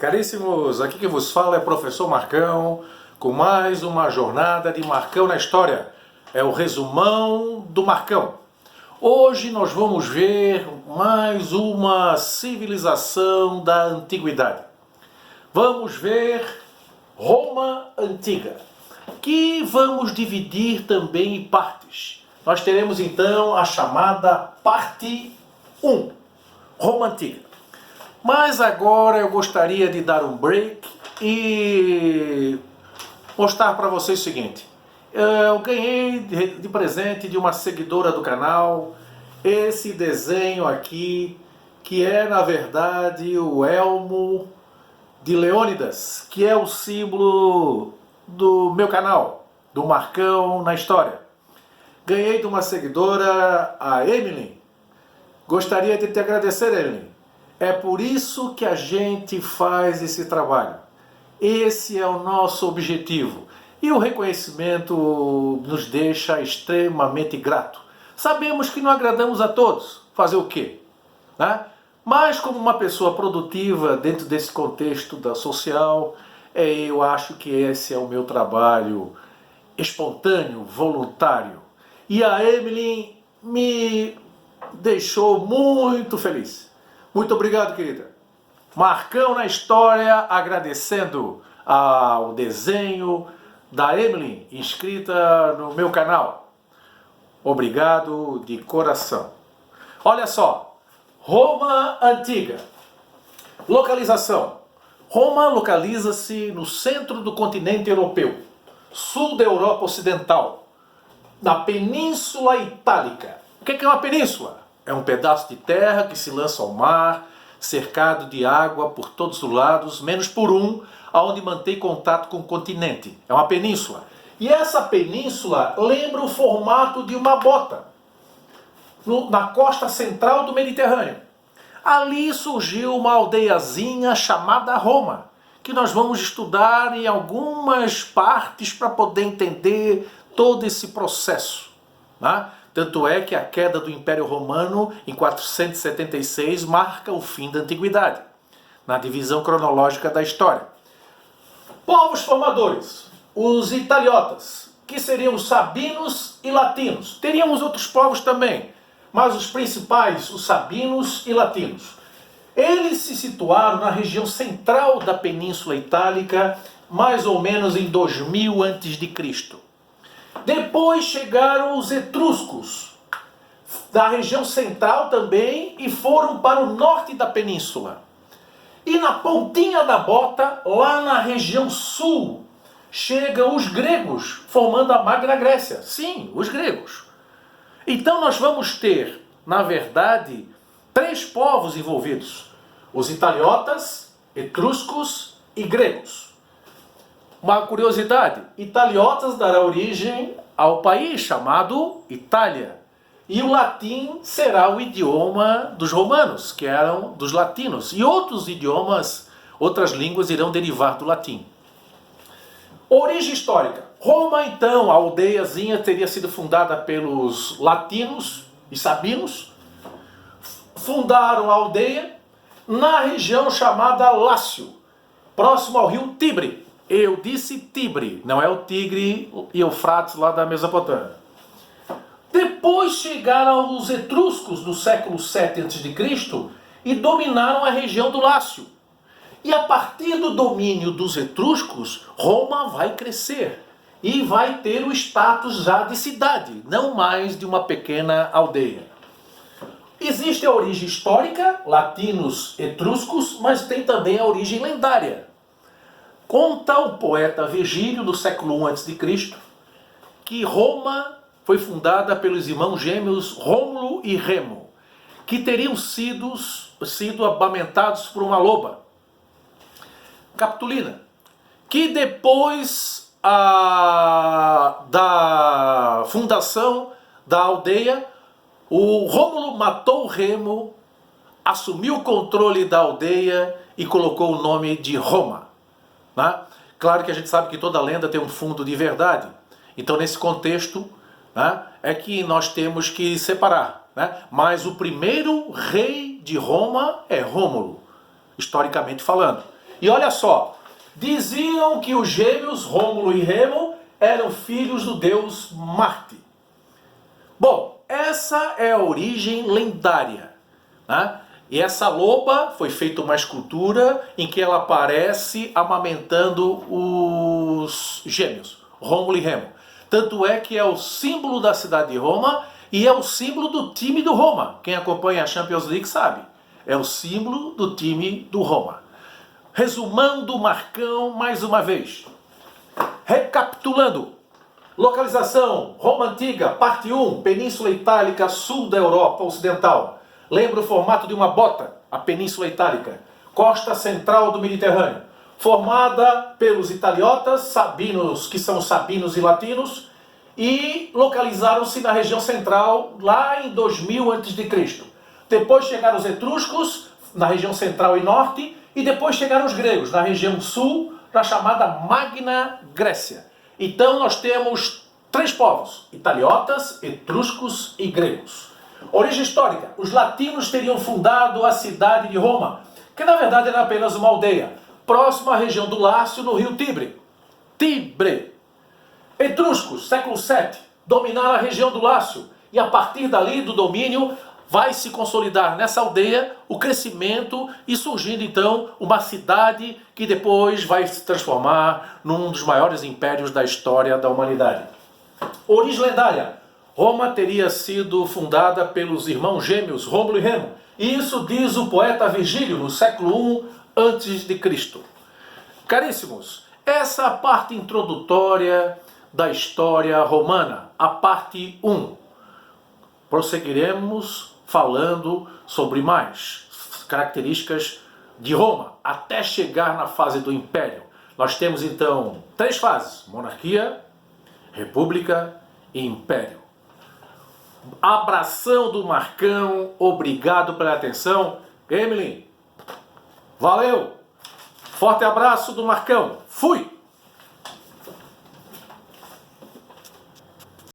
Caríssimos, aqui quem vos fala é o professor Marcão, com mais uma jornada de Marcão na História. É o resumão do Marcão. Hoje nós vamos ver mais uma civilização da Antiguidade. Vamos ver Roma Antiga, que vamos dividir também em partes. Nós teremos então a chamada parte 1, Roma Antiga. Mas agora eu gostaria de dar um break e mostrar para vocês o seguinte. Eu ganhei de presente de uma seguidora do canal esse desenho aqui, que é na verdade o elmo de Leônidas, que é o símbolo do meu canal, do Marcão na História. Ganhei de uma seguidora, a Emily. Gostaria de te agradecer, Emily. É por isso que a gente faz esse trabalho. Esse é o nosso objetivo. E o reconhecimento nos deixa extremamente grato. Sabemos que não agradamos a todos. Fazer o quê? Né? Mas como uma pessoa produtiva dentro desse contexto da social, eu acho que esse é o meu trabalho espontâneo, voluntário. E a Emily me deixou muito feliz. Muito obrigado, querida. Marcão na História, agradecendo ao desenho da Emily, inscrita no meu canal. Obrigado de coração. Olha só, Roma Antiga. Localização. Roma localiza-se no centro do continente europeu, sul da Europa Ocidental, na Península Itálica. O que é uma península? É um pedaço de terra que se lança ao mar, cercado de água por todos os lados, menos por um, onde mantém contato com o continente. É uma península. E essa península lembra o formato de uma bota, na costa central do Mediterrâneo. Ali surgiu uma aldeiazinha chamada Roma, que nós vamos estudar em algumas partes para poder entender todo esse processo, né? Tanto é que a queda do Império Romano em 476 marca o fim da Antiguidade, na divisão cronológica da história. Povos formadores, os italiotas, que seriam os sabinos e latinos. Teríamos outros povos também, mas os principais, os sabinos e latinos. Eles se situaram na região central da Península Itálica, mais ou menos em 2000 a.C. Depois chegaram os etruscos, da região central também, e foram para o norte da península. E na pontinha da bota, lá na região sul, chegam os gregos, formando a Magna Grécia. Sim, os gregos. Então nós vamos ter, na verdade, três povos envolvidos: os italiotas, etruscos e gregos. Uma curiosidade, italiotas dará origem ao país chamado Itália. E o latim será o idioma dos romanos, que eram dos latinos. E outros idiomas, outras línguas irão derivar do latim. Origem histórica. Roma, então, a aldeiazinha teria sido fundada pelos latinos e sabinos. Fundaram a aldeia na região chamada Lácio, próximo ao rio Tibre. Eu disse Tibre, não é o Tigre e Eufrates lá da Mesopotâmia. Depois chegaram os etruscos do século 7 a.C. e dominaram a região do Lácio. E a partir do domínio dos etruscos, Roma vai crescer e vai ter o status já de cidade, não mais de uma pequena aldeia. Existe a origem histórica, latinos, etruscos, mas tem também a origem lendária. Conta o poeta Virgílio, do século I a.C., que Roma foi fundada pelos irmãos gêmeos Rômulo e Remo, que teriam sido amamentados por uma loba, Capitolina, que depois da fundação da aldeia, o Rômulo matou o Remo, assumiu o controle da aldeia e colocou o nome de Roma. Né? Claro que a gente sabe que toda lenda tem um fundo de verdade. Então, nesse contexto, né, é que nós temos que separar. Né? Mas o primeiro rei de Roma é Rômulo, historicamente falando. E olha só, diziam que os gêmeos, Rômulo e Remo, eram filhos do deus Marte. Bom, essa é a origem lendária, né? E essa loba foi feita uma escultura em que ela aparece amamentando os gêmeos, Rômulo e Remo. Tanto é que é o símbolo da cidade de Roma e é o símbolo do time do Roma. Quem acompanha a Champions League sabe. É o símbolo do time do Roma. Resumando o Marcão mais uma vez. Recapitulando. Localização, Roma Antiga, parte 1, Península Itálica, sul da Europa Ocidental. Lembra o formato de uma bota, a Península Itálica. Costa central do Mediterrâneo. Formada pelos italiotas, sabinos, que são sabinos e latinos, e localizaram-se na região central lá em 2000 a.C. Depois chegaram os etruscos, na região central e norte, e depois chegaram os gregos, na região sul, na chamada Magna Grécia. Então nós temos 3 povos, italiotas, etruscos e gregos. Origem histórica, os latinos teriam fundado a cidade de Roma, que na verdade era apenas uma aldeia, próxima à região do Lácio, no rio Tibre. Tibre. Etruscos, século VII, dominaram a região do Lácio, e a partir dali, do domínio, vai se consolidar nessa aldeia o crescimento e surgindo então uma cidade que depois vai se transformar num dos maiores impérios da história da humanidade. Origem lendária. Roma teria sido fundada pelos irmãos gêmeos Rômulo e Remo. E isso diz o poeta Virgílio no século I a.C. Caríssimos, essa é a parte introdutória da história romana, a parte 1. Prosseguiremos falando sobre mais características de Roma, até chegar na fase do Império. Nós temos então 3 fases: monarquia, república e império. Abração do Marcão, obrigado pela atenção. Emily, valeu! Forte abraço do Marcão, fui!